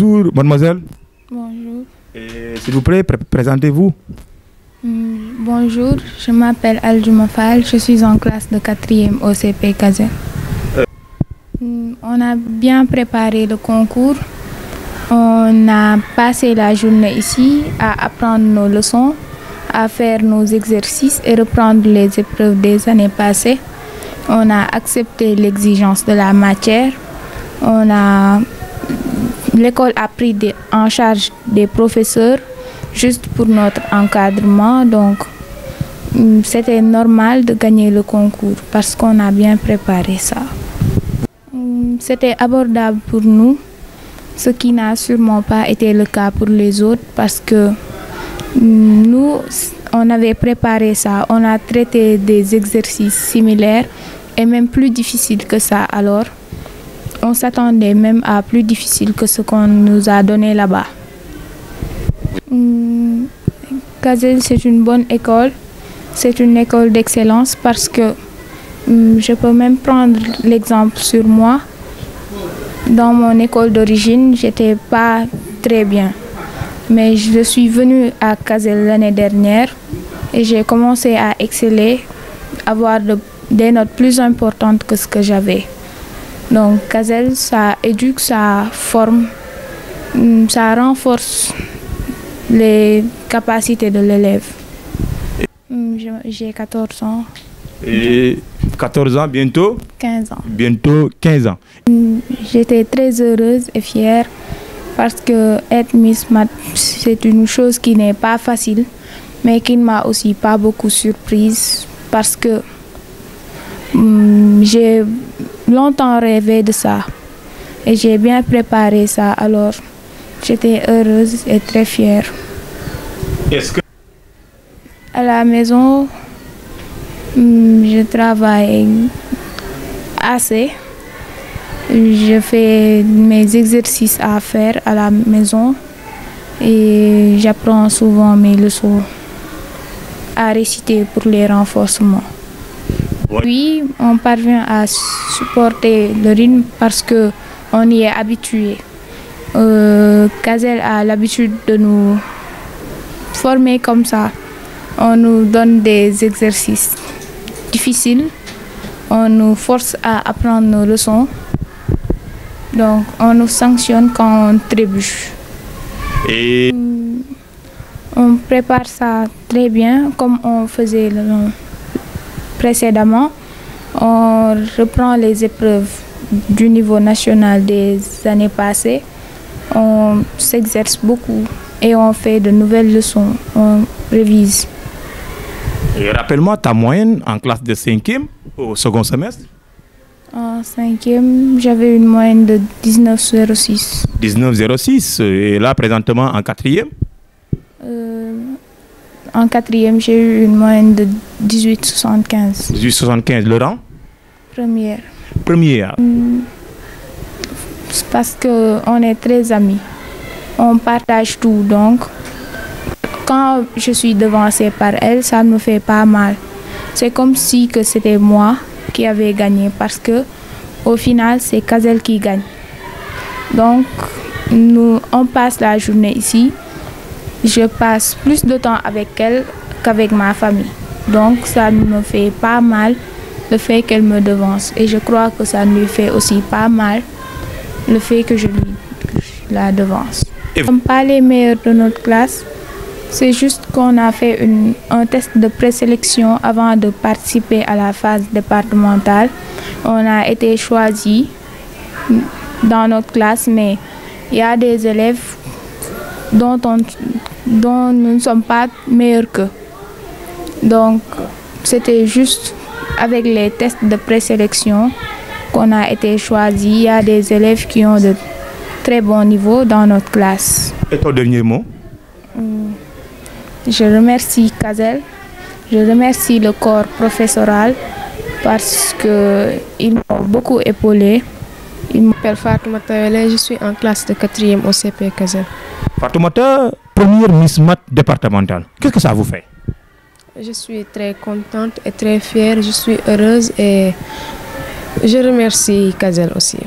Bonjour, mademoiselle. Bonjour. S'il vous plaît, présentez-vous. Bonjour, je m'appelle Aljouma Fall, je suis en classe de 4e au CP Kazel. On a bien préparé le concours. On a passé la journée ici à apprendre nos leçons, à faire nos exercices et reprendre les épreuves des années passées. On a accepté l'exigence de la matière. L'école a pris en charge des professeurs juste pour notre encadrement. Donc, c'était normal de gagner le concours parce qu'on a bien préparé ça. C'était abordable pour nous, ce qui n'a sûrement pas été le cas pour les autres parce que nous, on avait préparé ça. On a traité des exercices similaires et même plus difficiles que ça. Alors, on s'attendait même à plus difficile que ce qu'on nous a donné là-bas. Kazel, c'est une bonne école. C'est une école d'excellence parce que je peux même prendre l'exemple sur moi. Dans mon école d'origine, j'étais pas très bien. Mais je suis venue à Kazel l'année dernière et j'ai commencé à exceller, avoir des notes plus importantes que ce que j'avais. Donc Kazel, ça éduque, ça forme, ça renforce les capacités de l'élève. J'ai 14 ans. Et 14 ans, bientôt 15 ans. Bientôt 15 ans. J'étais très heureuse et fière parce que être Miss Math, c'est une chose qui n'est pas facile, mais qui ne m'a aussi pas beaucoup surprise parce que j'ai longtemps rêvé de ça et j'ai bien préparé ça. Alors, j'étais heureuse et très fière. Est-ce que À la maison, je travaille assez. Je fais mes exercices à faire à la maison et j'apprends souvent mes leçons à réciter pour les renforcements. Oui, on parvient à supporter le rythme parce qu'on y est habitué. Kazel a l'habitude de nous former comme ça. On nous donne des exercices difficiles. On nous force à apprendre nos leçons. Donc, on nous sanctionne quand on trébuche. Et on prépare ça très bien, comme on faisait précédemment. On reprend les épreuves du niveau national des années passées. On s'exerce beaucoup et on fait de nouvelles leçons. On révise. Et rappelle-moi ta moyenne en classe de 5e au second semestre. En 5e, j'avais une moyenne de 19,06. 19,06. Et là, présentement, en 4e. En 4e, j'ai eu une moyenne de 18,75. 18,75. Le rang? Première. Première. C'est parce qu'on est très amis. On partage tout. Donc, quand je suis devancée par elle, ça ne me fait pas mal. C'est comme si que c'était moi qui avait gagné parce que au final, c'est Kazel qui gagne. Donc, on passe la journée ici. Je passe plus de temps avec elle qu'avec ma famille. Donc, ça ne me fait pas mal le fait qu'elle me devance. Et je crois que ça lui fait aussi pas mal le fait que je la devance. Nous ne sommes pas les meilleurs de notre classe. C'est juste qu'on a fait un test de présélection avant de participer à la phase départementale. On a été choisis dans notre classe, mais il y a des élèves dont nous ne sommes pas meilleurs qu'eux. Donc, c'était juste avec les tests de présélection qu'on a été choisis. Il y a des élèves qui ont de très bons niveaux dans notre classe. Et ton dernier mot? Je remercie Kazel, je remercie le corps professoral parce qu'ils m'ont beaucoup épaulé. Je m'appelle Fatoumata Wele, je suis en classe de 4e au CP Kazel. Fatoumata, première Miss Math départementale, qu'est-ce que ça vous fait? Je suis très contente et très fière, je suis heureuse et je remercie Kazel aussi.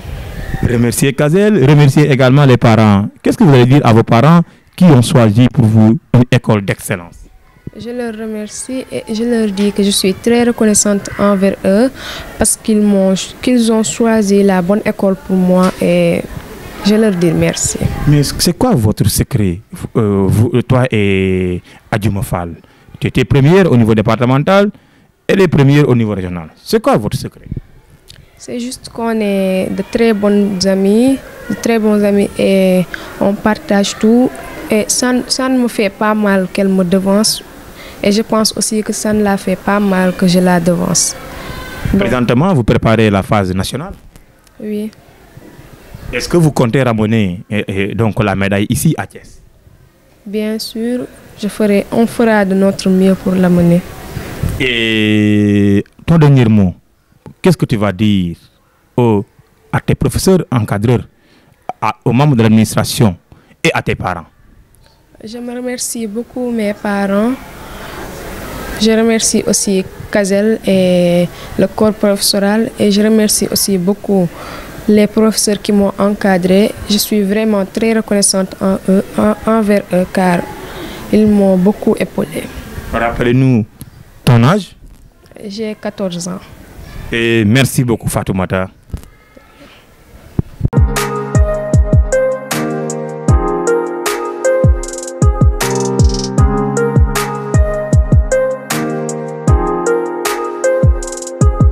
Remercier Kazel, remercier également les parents. Qu'est-ce que vous allez dire à vos parents qui ont choisi pour vous une école d'excellence? Je leur remercie et je leur dis que je suis très reconnaissante envers eux parce qu'ils ont choisi la bonne école pour moi et je leur dis merci. Mais c'est quoi votre secret, toi et Adjouma Fall? Tu étais première au niveau départemental et les premières au niveau régional. C'est quoi votre secret? C'est juste qu'on est de très bons amis et on partage tout. Et ça ne me fait pas mal qu'elle me devance. Et je pense aussi que ça ne la fait pas mal que je la devance. Présentement, vous préparez la phase nationale? Oui. Est-ce que vous comptez ramener donc la médaille ici à Thiès? Bien sûr, on fera de notre mieux pour l'amener. Et ton dernier mot, qu'est-ce que tu vas dire à tes professeurs encadreurs, aux membres de l'administration et à tes parents? Je me remercie beaucoup mes parents. Je remercie aussi Kazel et le corps professoral. Et je remercie aussi beaucoup les professeurs qui m'ont encadré. Je suis vraiment très reconnaissante envers eux car ils m'ont beaucoup épaulé. Rappelez-nous ton âge. J'ai 14 ans. Et merci beaucoup Fatoumata.